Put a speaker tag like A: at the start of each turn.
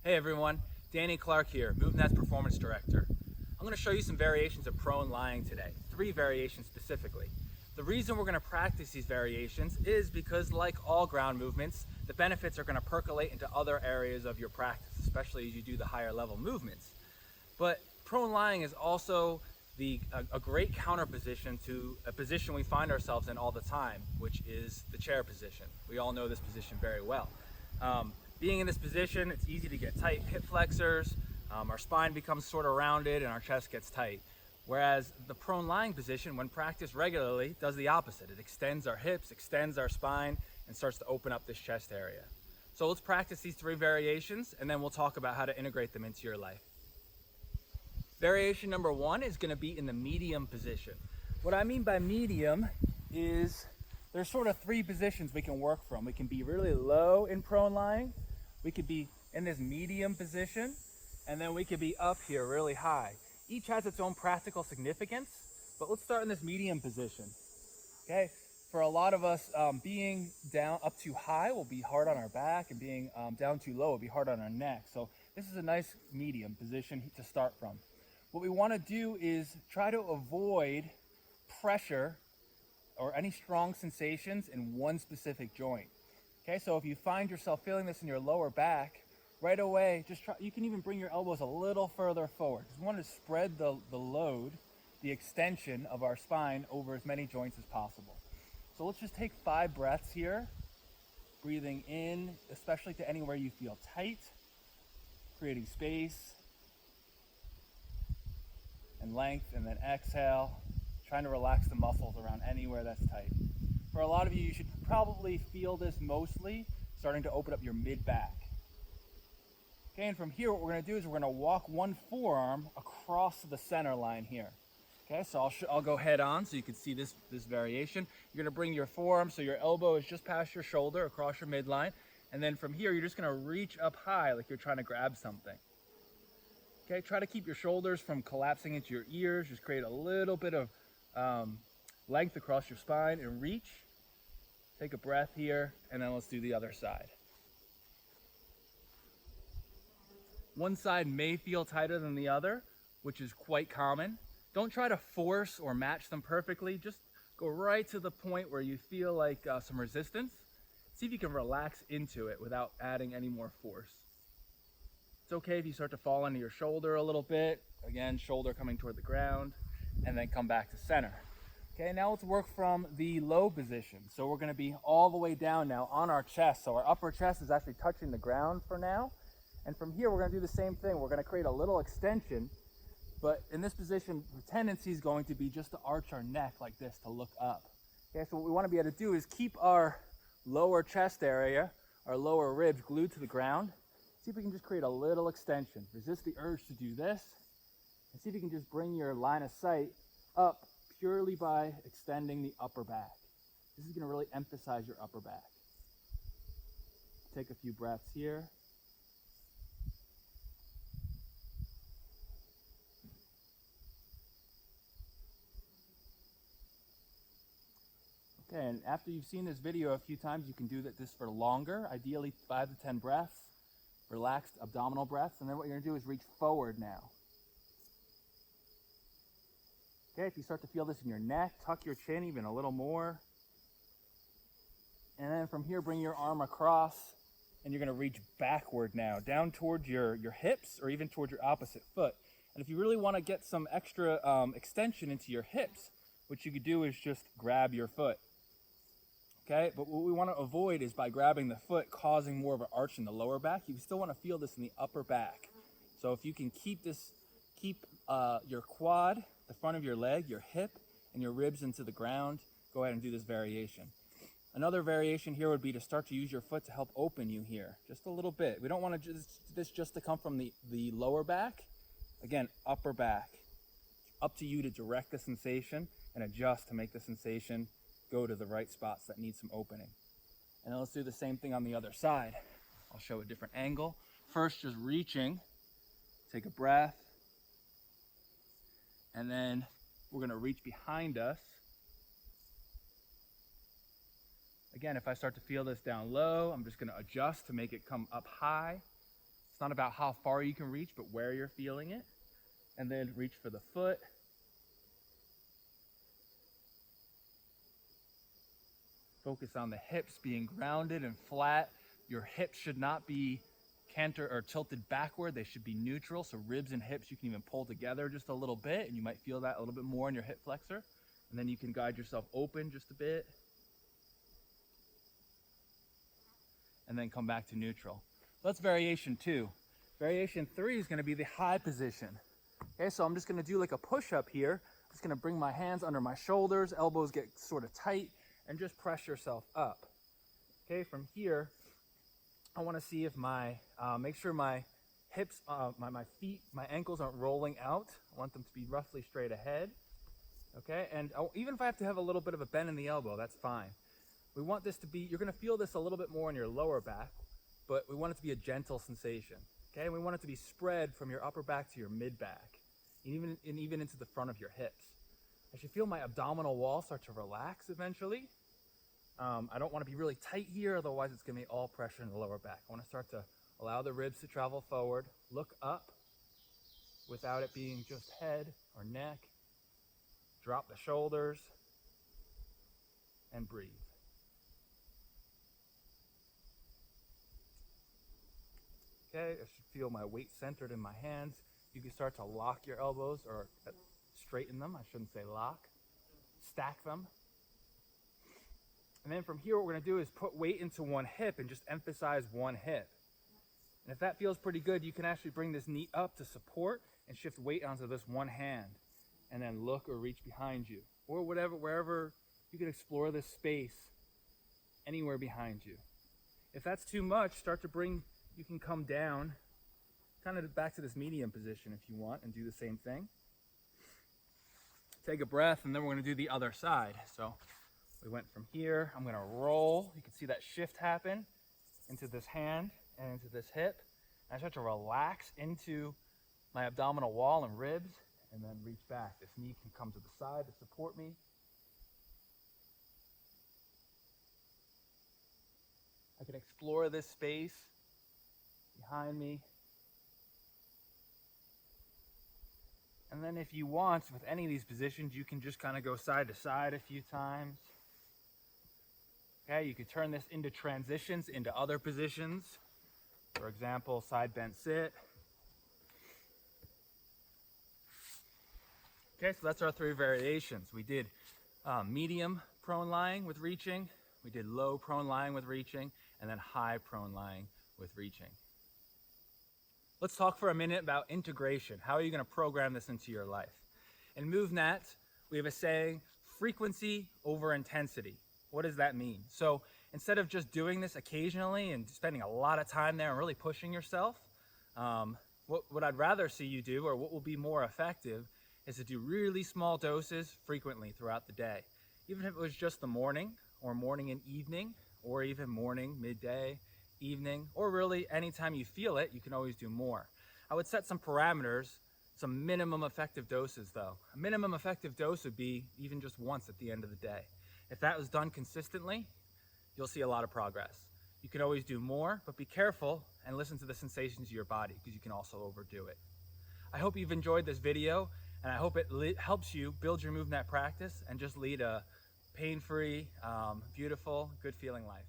A: Hey everyone, Danny Clark here, MovNat Performance Director. I'm going to show you some variations of prone lying today, 3 variations specifically. The reason we're going to practice these variations is because, like all ground movements, the benefits are going to percolate into other areas of your practice, especially as you do the higher level movements. But prone lying is also a great counter position to a position we find ourselves in all the time, which is the chair position. We all know this position very well. Being in this position, it's easy to get tight hip flexors, our spine becomes sort of rounded and our chest gets tight. Whereas the prone lying position, when practiced regularly, does the opposite. It extends our hips, extends our spine, and starts to open up this chest area. So let's practice these 3 variations and then we'll talk about how to integrate them into your life. Variation number 1 is going to be in the medium position. What I mean by medium is there's sort of 3 positions we can work from. We can be really low in prone lying, we could be in this medium position, and then we could be up here really high. Each has its own practical significance, but let's start in this medium position. Okay, for a lot of us, being down up too high will be hard on our back, and being down too low will be hard on our neck. So this is a nice medium position to start from. What we want to do is try to avoid pressure or any strong sensations in one specific joint. Okay, so if you find yourself feeling this in your lower back, right away, you can even bring your elbows a little further forward. We want to spread the load, the extension of our spine over as many joints as possible. So let's just take 5 breaths here, breathing in, especially to anywhere you feel tight, creating space and length, and then exhale, trying to relax the muscles around anywhere that's tight. For a lot of you, you should probably feel this mostly starting to open up your mid-back. Okay, and from here, what we're going to do is we're going to walk one forearm across the center line here. Okay, so I'll go head on so you can see this variation. You're going to bring your forearm so your elbow is just past your shoulder across your midline, and then from here, you're just going to reach up high like you're trying to grab something. Okay, try to keep your shoulders from collapsing into your ears. Just create a little bit of length across your spine and reach. Take a breath here, and then let's do the other side. One side may feel tighter than the other, which is quite common. Don't try to force or match them perfectly. Just go right to the point where you feel like some resistance. See if you can relax into it without adding any more force. It's okay if you start to fall into your shoulder a little bit. Again, shoulder coming toward the ground, and then come back to center. Okay, now let's work from the low position. So we're going to be all the way down now on our chest. So our upper chest is actually touching the ground for now. And from here, we're going to do the same thing. We're going to create a little extension. But in this position, the tendency is going to be just to arch our neck like this to look up. Okay, so what we want to be able to do is keep our lower chest area, our lower ribs glued to the ground. See if we can just create a little extension. Resist the urge to do this. And see if you can just bring your line of sight up purely by extending the upper back. This is going to really emphasize your upper back. Take a few breaths here. Okay, and after you've seen this video a few times, you can do this for longer, ideally 5 to 10 breaths, relaxed abdominal breaths, and then what you're going to do is reach forward now. Okay, if you start to feel this in your neck, tuck your chin even a little more. And then from here, bring your arm across, and you're going to reach backward now, down towards your hips or even towards your opposite foot. And if you really want to get some extra extension into your hips, what you could do is just grab your foot. Okay, but what we want to avoid is by grabbing the foot causing more of an arch in the lower back. You still want to feel this in the upper back. So if you can keep your quad, the front of your leg, your hip, and your ribs into the ground, go ahead and do this variation. Another variation here would be to start to use your foot to help open you here, just a little bit. We don't want this just to come from the lower back. Again, upper back. Up to you to direct the sensation and adjust to make the sensation go to the right spots that need some opening. And then let's do the same thing on the other side. I'll show a different angle. First, just reaching. Take a breath. And then we're going to reach behind us. Again, if I start to feel this down low, I'm just going to adjust to make it come up high. It's not about how far you can reach, but where you're feeling it. And then reach for the foot. Focus on the hips being grounded and flat. Your hips should not be canter or tilted backward. They should be neutral. So ribs and hips, you can even pull together just a little bit, and you might feel that a little bit more in your hip flexor. And then you can guide yourself open just a bit. And then come back to neutral. That's variation 2. Variation 3 is going to be the high position. Okay, so I'm just going to do like a push-up here. I'm just going to bring my hands under my shoulders, elbows get sort of tight, and just press yourself up. Okay, from here, I want to see if make sure my hips, my feet, my ankles aren't rolling out. I want them to be roughly straight ahead. Okay, and even if I have to have a little bit of a bend in the elbow, that's fine. We want this to be, you're going to feel this a little bit more in your lower back, but we want it to be a gentle sensation. Okay, and we want it to be spread from your upper back to your mid back, and even into the front of your hips. I should feel my abdominal wall start to relax eventually. I don't want to be really tight here, otherwise it's going to be all pressure in the lower back. I want to start to allow the ribs to travel forward, look up without it being just head or neck. Drop the shoulders and breathe. Okay, I should feel my weight centered in my hands. You can start to lock your elbows or straighten them. I shouldn't say lock. Stack them. And then from here, what we're going to do is put weight into one hip and just emphasize one hip. And if that feels pretty good, you can actually bring this knee up to support and shift weight onto this one hand. And then look or reach behind you. Or wherever you can explore this space, anywhere behind you. If that's too much, you can come down, kind of back to this medium position if you want, and do the same thing. Take a breath, and then we're going to do the other side. So we went from here, I'm going to roll. You can see that shift happen into this hand and into this hip. And I start to relax into my abdominal wall and ribs, and then reach back. This knee can come to the side to support me. I can explore this space behind me. And then if you want, with any of these positions, you can just kind of go side to side a few times. Okay, you could turn this into transitions into other positions. For example, side bent sit. Okay, so that's our 3 variations. We did medium prone lying with reaching, we did low prone lying with reaching, and then high prone lying with reaching. Let's talk for a minute about integration. How are you going to program this into your life? In MovNat, we have a saying, frequency over intensity. What does that mean? So instead of just doing this occasionally and spending a lot of time there and really pushing yourself, what I'd rather see you do, or what will be more effective, is to do really small doses frequently throughout the day. Even if it was just the morning, or morning and evening, or even morning, midday, evening, or really anytime you feel it, you can always do more. I would set some parameters, some minimum effective doses though. A minimum effective dose would be even just once at the end of the day. If that was done consistently, you'll see a lot of progress. You can always do more, but be careful and listen to the sensations of your body, because you can also overdo it. I hope you've enjoyed this video, and I hope it helps you build your MovNat practice and just lead a pain-free, beautiful, good feeling life.